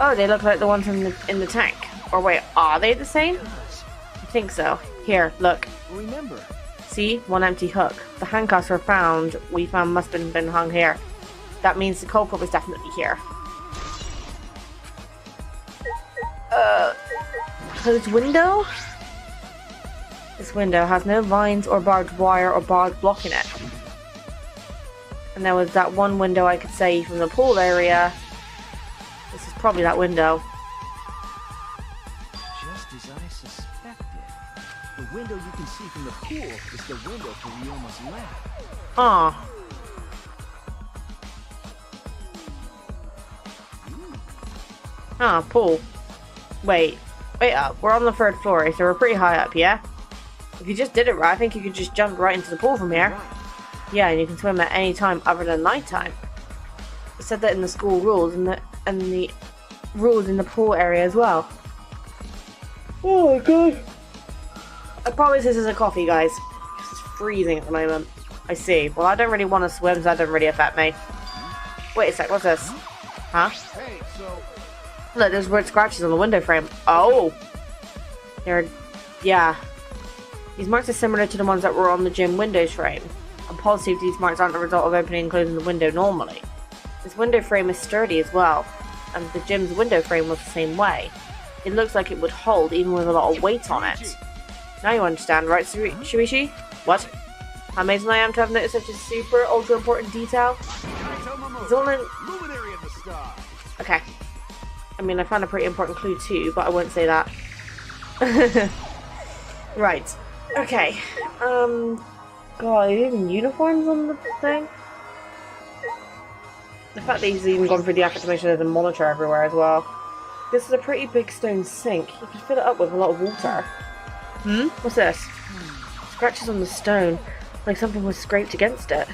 Oh, they look like the ones in the tank. Or wait, are they the same? I think so. Here, look. Remember, See? One empty hook. The handcuffs we found must have been hung here. That means the culprit was definitely here. Closed window? This window has no vines or barbed wire or bars blocking it. And there was that one window I could see from the pool area. This is probably that window. just as I suspected. The window you can see from the pool is the window to Ryoma's lab. Huh. Ah, pool. Wait up. We're on the 3rd floor, so we're pretty high up, yeah? If you just did it right, I think you could just jump right into the pool from here. Yeah, and you can swim at any time other than nighttime. It said that in the school rules and the rules in the pool area as well. Oh my god. I promise this is a coffee, guys. This is freezing at the moment. I see. Well, I don't really want to swim, so that doesn't really affect me. Wait a sec, what's this? Huh? Hey, so Look, there's weird scratches on the window frame. Oh! Yeah. These marks are similar to the ones that were on the gym windows frame. I'm positive these marks aren't the result of opening and closing the window normally. This window frame is sturdy as well, and the gym's window frame was the same way. It looks like it would hold even with a lot of weight on it. Now you understand, right, Shuichi? What? How amazing I am to have noticed such a super ultra important detail? It's all in... luminary of the star. Okay. I mean, I found a pretty important clue too, but I won't say that. Right. Okay. God, are there even uniforms on the thing? The fact that he's even gone through the effort to make sure there's a monitor everywhere as well. This is a pretty big stone sink. You could fill it up with a lot of water. What's this? Scratches on the stone, like something was scraped against it.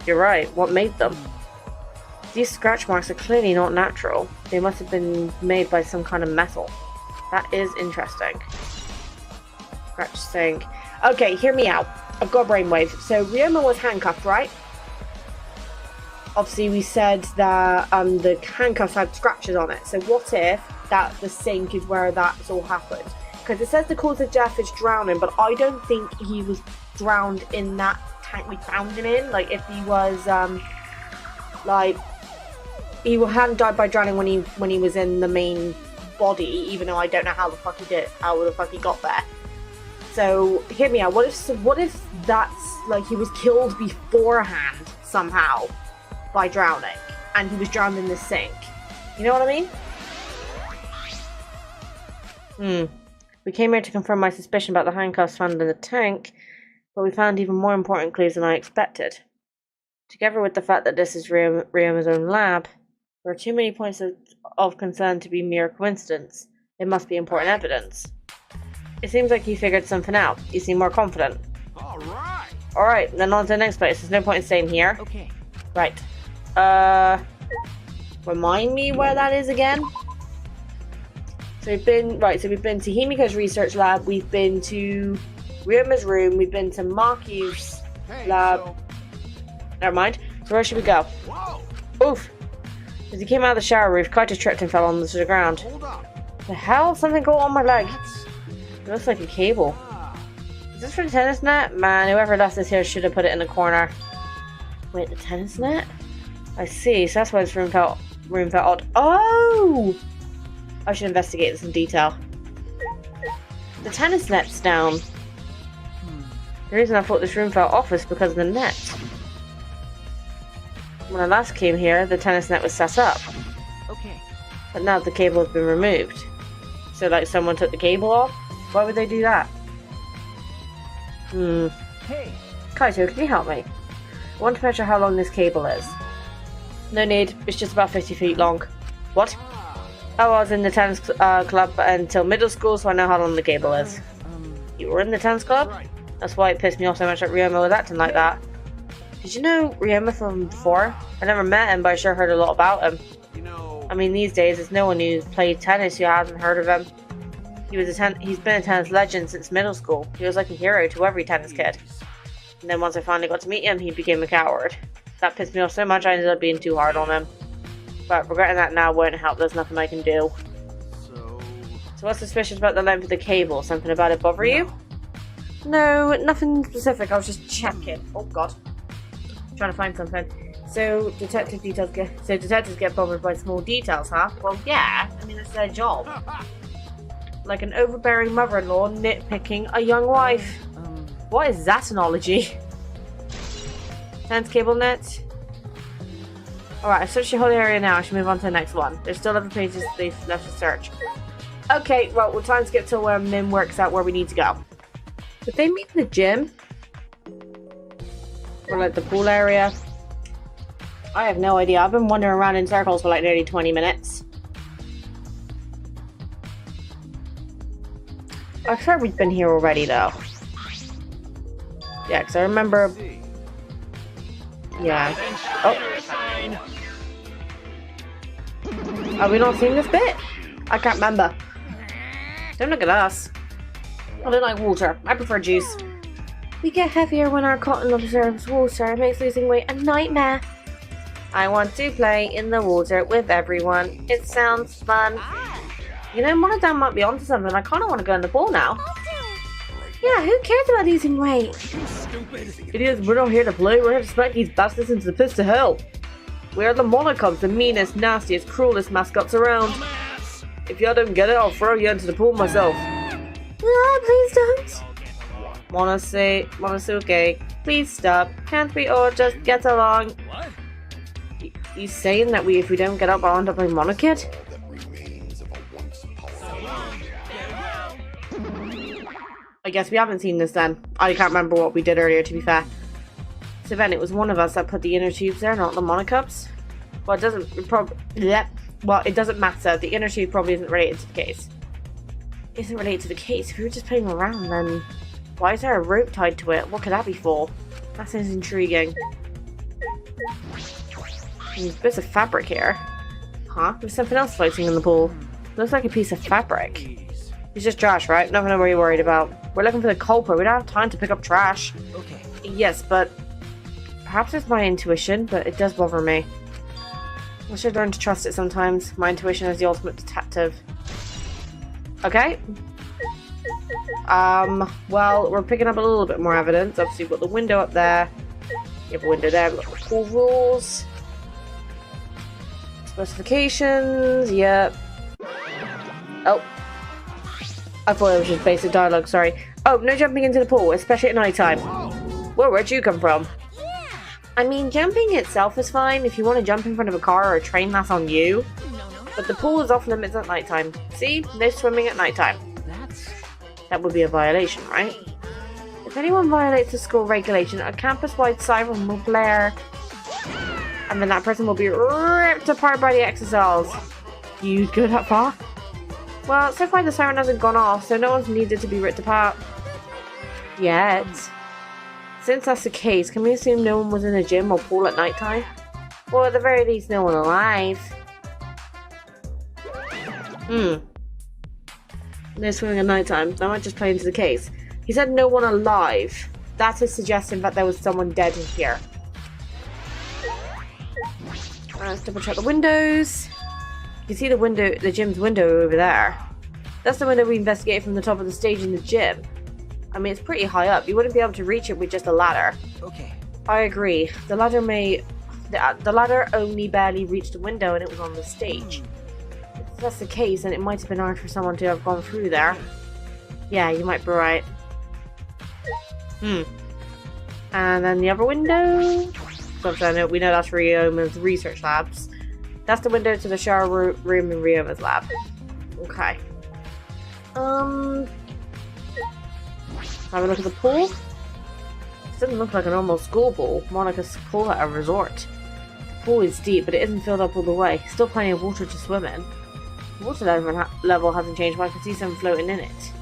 You're right, what made them? These scratch marks are clearly not natural. They must have been made by some kind of metal. That is interesting. Scratch sink. Okay, hear me out. I've got a brainwave. So Ryoma was handcuffed, right? Obviously we said that the handcuffs had scratches on it. So what if that the sink is where that's all happened? Because it says the cause of death is drowning, but I don't think he was drowned in that tank we found him in. Like if he was like he hadn't died by drowning when he was in the main body, even though I don't know how the fuck he got there. So hear me out. What if that's like he was killed beforehand somehow by drowning, and he was drowned in the sink? You know what I mean? We came here to confirm my suspicion about the handcuffs found in the tank, but we found even more important clues than I expected. Together with the fact that this is Ryoma's own lab, there are too many points of concern to be mere coincidence. It must be important evidence. It seems like you figured something out. You seem more confident. Alright, then on to the next place. There's no point in staying here. Okay. Right. Remind me where that is again? So we've been to Himiko's research lab, we've been to Ryoma's room, we've been to Maki's lab. Never mind. So where should we go? Oof! As he came out of the shower roof, Kaito tripped and fell onto the ground. The hell? Something got on my leg. It looks like a cable. Is this for the tennis net? Man, whoever left this here should have put it in the corner. Wait, the tennis net? I see, so that's why this room felt odd. Oh! I should investigate this in detail. The tennis net's down. The reason I thought this room felt off is because of the net. When I last came here, the tennis net was set up. Okay. But now the cable has been removed. So like someone took the cable off? Why would they do that? Hey. Kaito, can you help me? I want to measure how long this cable is. No need, it's just about 50 feet long. What? I was in the tennis club until middle school, so I know how long the cable is. You were in the tennis club? That's why it pissed me off so much that Ryoma was acting like that. Did you know Ryoma from before? I never met him, but I sure heard a lot about him. I mean, these days, there's no one who's played tennis who hasn't heard of him. He's been a tennis legend since middle school. He was like a hero to every tennis kid. And then once I finally got to meet him, he became a coward. That pissed me off so much I ended up being too hard on him. But regretting that now won't help. There's nothing I can do. So... So what's suspicious about the length of the cable? Something about it bother you? No, nothing specific. I was just checking. Oh god. Trying to find something. So detectives get bothered by small details, huh? Well, yeah. I mean, it's their job. Like an overbearing mother-in-law nitpicking a young wife. What is that analogy? Tense cable net. Alright, I've searched the whole area now. I should move on to the next one. There's still other pages they've left to search. Okay, well, we'll try and skip till where Mim works out where we need to go. Did they meet in the gym? Or like the pool area? I have no idea. I've been wandering around in circles for like nearly 20 minutes. I swear we've been here already though. Yeah, because I remember... Yeah. Oh. Have we not seen this bit? I can't remember. Don't look at us. I don't like water. I prefer juice. We get heavier when our cotton absorbs water. It makes losing weight a nightmare. I want to play in the water with everyone. It sounds fun. You know, Monodam might be onto something. I kind of want to go in the pool now. Yeah, who cares about losing weight? Idiots, we're not here to play. We're here to smack these bastards into the pits of hell. We are the Monocubs, the meanest, nastiest, cruelest mascots around. If y'all don't get it, I'll throw you into the pool myself. Please don't. Monosuke, please stop. Can't we all just get along? What? You saying that if we don't get up, I'll end up like Monokid? I guess we haven't seen this then. I can't remember what we did earlier, to be fair. So then it was one of us that put the inner tubes there, not the Monocubs. Well, it doesn't it doesn't matter. The inner tube probably isn't related to the case. Isn't related to the case. If we were just playing around, then why is there a rope tied to it? What could that be for? That sounds intriguing. There's bits of fabric here. Huh? There's something else floating in the pool. Looks like a piece of fabric. It's just trash, right? Nothing to be worried about. We're looking for the culprit. We don't have time to pick up trash. Okay. Yes, but perhaps it's my intuition, but it does bother me. I should learn to trust it sometimes. My intuition is the ultimate detective. Okay. Well, we're picking up a little bit more evidence. Obviously, we've got the window up there. You have a window there. We've got the pool rules. Specifications. Yep. Oh. I thought it was just basic dialogue, sorry. Oh, no jumping into the pool, especially at night time. Whoa, where'd you come from? I mean, jumping itself is fine. If you want to jump in front of a car or a train, that's on you. But the pool is off limits at nighttime. See? No swimming at nighttime. That would be a violation, right? If anyone violates a school regulation, a campus-wide siren will blare. And then that person will be ripped apart by the exercise. You'd go that far? Well, so far the siren hasn't gone off, so no one's needed to be ripped apart. Yet. Since that's the case, can we assume no one was in a gym or pool at night time? Or at the very least, no one alive. No swimming at night time. That might just play into the case. He said no one alive. That is suggesting that there was someone dead in here. Let's double check the windows. You can see the window, the gym's window over there. That's the window we investigated from the top of the stage in the gym. I mean, it's pretty high up. You wouldn't be able to reach it with just a ladder. Okay. I agree. The ladder only barely reached the window and it was on the stage. If that's the case, then it might have been hard for someone to have gone through there. Yeah, you might be right. And then the other window? So we know that's Ryoma's research labs. That's the window to the shower room in Ryoma's lab. Okay. Have a look at the pool. This doesn't look like a normal school pool. More like a pool at a resort. The pool is deep, but it isn't filled up all the way. Still plenty of water to swim in. The water level hasn't changed, but I can see some floating in it.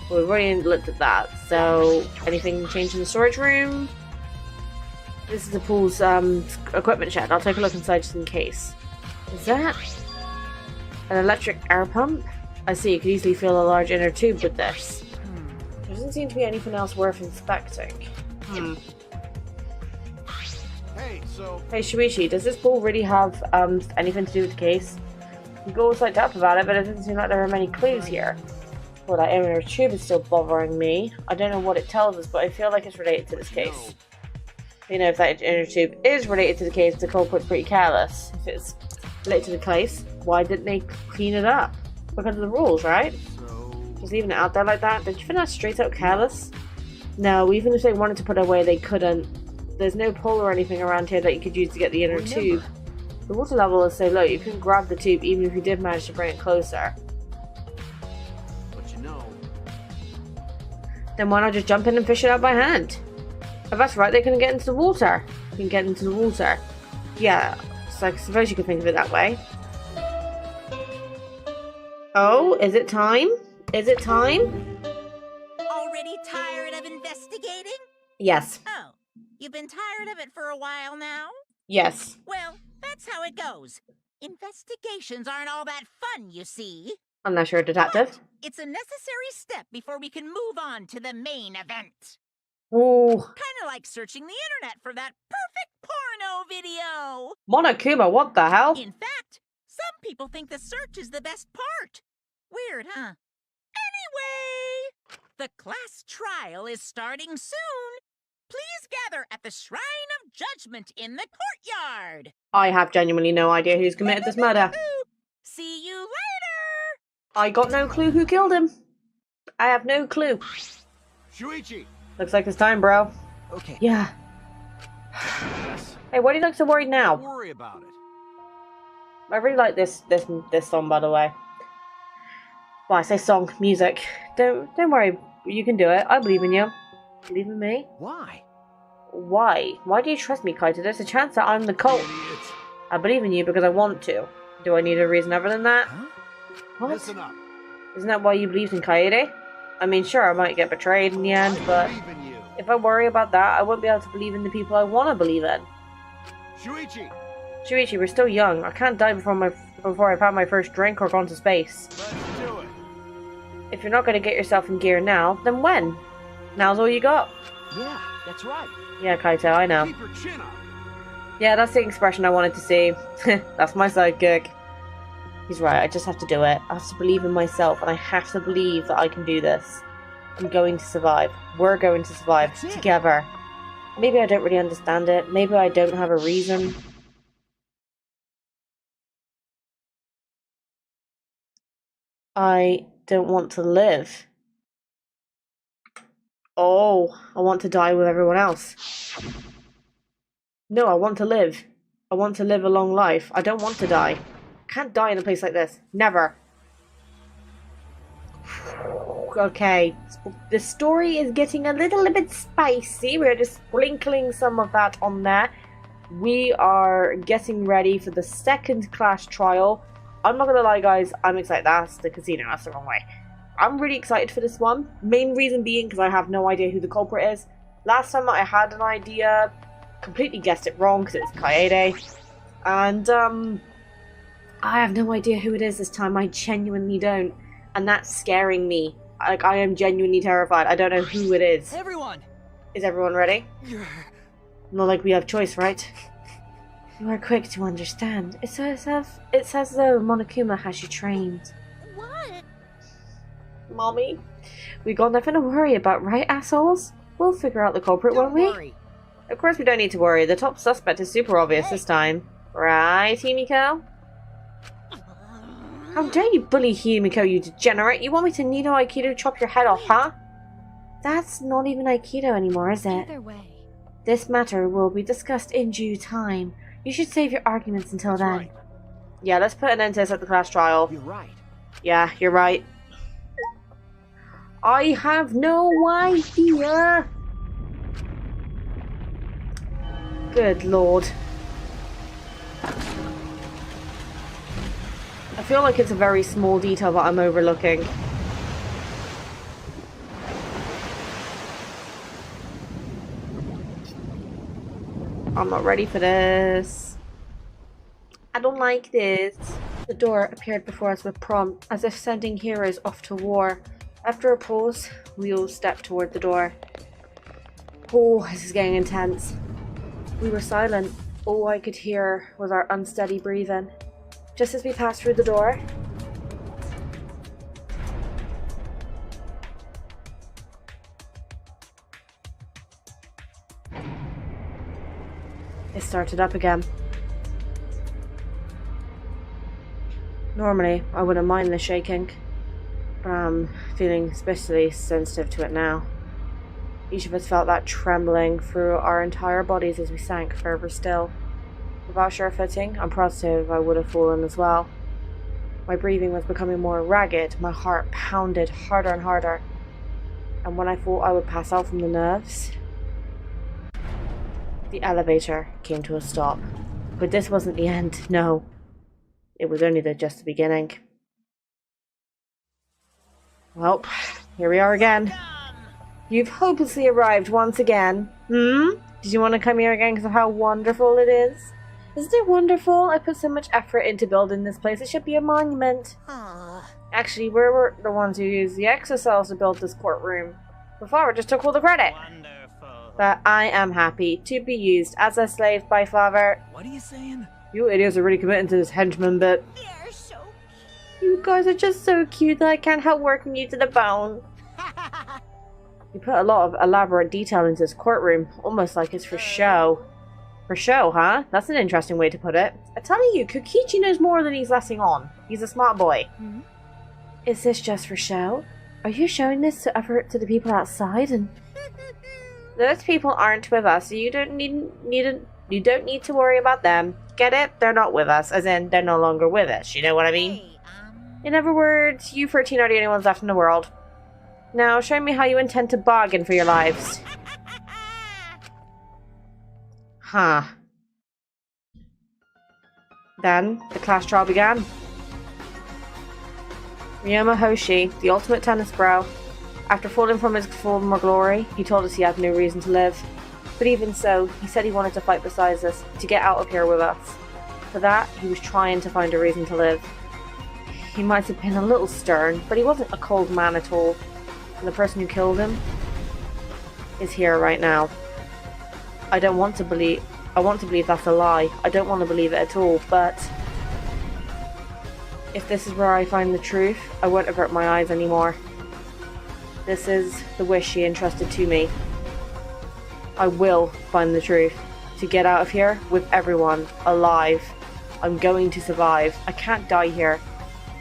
Well, we've already looked at that. So, anything changed in the storage room? This is the pool's equipment shed. I'll take a look inside just in case. Is that an electric air pump? I see, you could easily fill a large inner tube with this. There doesn't seem to be anything else worth inspecting. Hey, so Hey Shuichi, does this ball really have anything to do with the case? You go all psyched up about it, but it doesn't seem like there are many clues here. Well, that inner tube is still bothering me. I don't know what it tells us, but I feel like it's related to this case. You know, if that inner tube is related to the case, the culprit's pretty careless. If it's related to the case, why didn't they clean it up? Because of the rules, right? Just leaving it out there like that? Don't you think that's straight up careless? No, even if they wanted to put it away, they couldn't. There's no pole or anything around here that you could use to get the inner tube. The water level is so low, you couldn't grab the tube even if you did manage to bring it closer. but you know, Then why not just jump in and fish it out by hand? If that's right, they couldn't get into the water. You can get into the water. Yeah, so I suppose you could think of it that way. Oh, is it time? Is it time? Already tired of investigating? Yes. Oh, you've been tired of it for a while now? Yes. Well, that's how it goes. Investigations aren't all that fun, you see. Unless you're a detective. It's a necessary step before we can move on to the main event. Ooh. Kind of like searching the internet for that perfect porno video. Monokuma, what the hell? In fact, some people think the search is the best part. Weird, huh? Anyway, the class trial is starting soon. Please gather at the Shrine of Judgment in the courtyard. I have genuinely no idea who's committed this murder. See you later. I got no clue who killed him. I have no clue. Shuichi. Looks like it's time, bro. Okay. Yeah. Yes. Hey, why do you look so worried Don't now? worry about it. I really like this song, by the way. Well, I say song, music. Don't worry, you can do it. I believe in you. Believe in me. Why? Why? Why do you trust me, Kaito? There's a chance that I'm the cult. Idiot. I believe in you because I want to. Do I need a reason other than that? Huh? What? Listen up. Isn't that why you believed in Kaede? I mean, sure, I might get betrayed in the end, but I believe in you. if I worry about that, I won't be able to believe in the people I want to believe in. Shuichi. Shuichi, we're still young. I can't die before I've had my first drink or gone to space. Let's do it. If you're not going to get yourself in gear now, then when? Now's all you got. Yeah, that's right. Yeah, Kaito, I know. Keep your chin up. Yeah, that's the expression I wanted to see. That's my sidekick. He's right, I just have to do it. I have to believe in myself, and I have to believe that I can do this. I'm going to survive. We're going to survive That's it. together. Maybe I don't really understand it. Maybe I don't have a reason. I don't want to live. Oh, I want to die with everyone else. No, I want to live. I want to live a long life. I don't want to die. I can't die in a place like this. Never. Okay, the story is getting a little bit spicy. We're just sprinkling some of that on there. We are getting ready for the second class trial. I'm not gonna lie, guys, I'm excited. That's the casino, that's the wrong way. I'm really excited for this one. Main reason being because I have no idea who the culprit is. Last time I had an idea, completely guessed it wrong because it was Kaede. And, I have no idea who it is this time. I genuinely don't. And that's scaring me. Like, I am genuinely terrified. I don't know who it is. Everyone! Is everyone ready? Not like we have choice, right? You are quick to understand. It's as though Monokuma has you trained. What? Mommy, we got nothing to worry about, right, assholes? We'll figure out the culprit, won't we? worry. Of course we don't need to worry. The top suspect is super obvious this time. Right, Himiko? How dare you bully Himiko, you degenerate? You want me to Nido Aikido chop your head off, huh? That's not even Aikido anymore, is it? Either way. This matter will be discussed in due time. You should save your arguments until That's then. right. Yeah, let's put an end to this at the class trial. You're right. Yeah, you're right. I have no idea. Good lord. I feel like it's a very small detail that I'm overlooking. I'm not ready for this. I don't like this. The door appeared before us with prompt, as if sending heroes off to war. After a pause, we all stepped toward the door. Oh, this is getting intense. We were silent. All I could hear was our unsteady breathing. Just as we passed through the door, it started up again. Normally, I wouldn't mind the shaking, but I'm feeling especially sensitive to it now. Each of us felt that trembling through our entire bodies as we sank further still. Without sure footing, I'm positive I would have fallen as well. My breathing was becoming more ragged, my heart pounded harder and harder, and when I thought I would pass out from the nerves, the elevator came to a stop. But this wasn't the end, no. It was only just the beginning. Well, here we are again. You've hopelessly arrived once again. Did you want to come here again because of how wonderful it is? Isn't it wonderful? I put so much effort into building this place. It should be a monument. Actually, we were the ones who used the exocells to build this courtroom. The father just took all the credit. Wonderful. But I am happy to be used as a slave by father. What are you saying? You idiots are really committing to this henchman bit. They're so You guys are just so cute that I can't help working you to the bone. You put a lot of elaborate detail into this courtroom, almost like it's for show. For show, huh? That's an interesting way to put it. I tell you, Kokichi knows more than he's letting on. He's a smart boy. Is this just for show? Are you showing this to the people outside? And those people aren't with us, so you don't need to worry about them. Get it? They're not with us, as in they're no longer with us. You know what I mean? Hey, In other words, you 13 are the only ones left in the world. Now, show me how you intend to bargain for your lives. Huh. Then, the class trial began. Ryoma Hoshi, the ultimate tennis bro. After falling from his former glory, he told us he had no reason to live. But even so, he said he wanted to fight beside us, to get out of here with us. For that, he was trying to find a reason to live. He might have been a little stern, but he wasn't a cold man at all. And the person who killed him is here right now. I want to believe that's a lie. I don't want to believe it at all, but if this is where I find the truth, I won't avert my eyes anymore. This is the wish he entrusted to me. I will find the truth. To get out of here with everyone alive. I'm going to survive. I can't die here.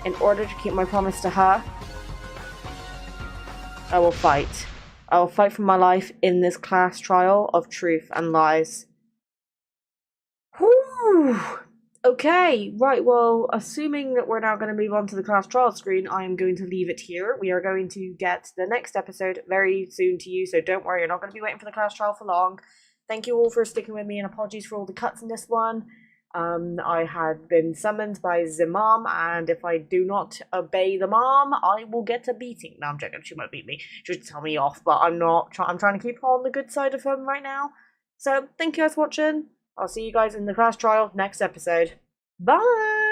In order to keep my promise to her, I will fight. I will fight for my life in this class trial of truth and lies. Whew. Okay, right, well, assuming that we're now going to move on to the class trial screen, I am going to leave it here. We are going to get the next episode very soon to you, so don't worry, you're not going to be waiting for the class trial for long. Thank you all for sticking with me, and apologies for all the cuts in this one. I had been summoned by the mom, and if I do not obey the mom, I will get a beating. No, I'm joking, she won't beat me. She'll just tell me off, but I'm trying to keep her on the good side of him right now. So, thank you guys for watching. I'll see you guys in the class trial next episode. Bye!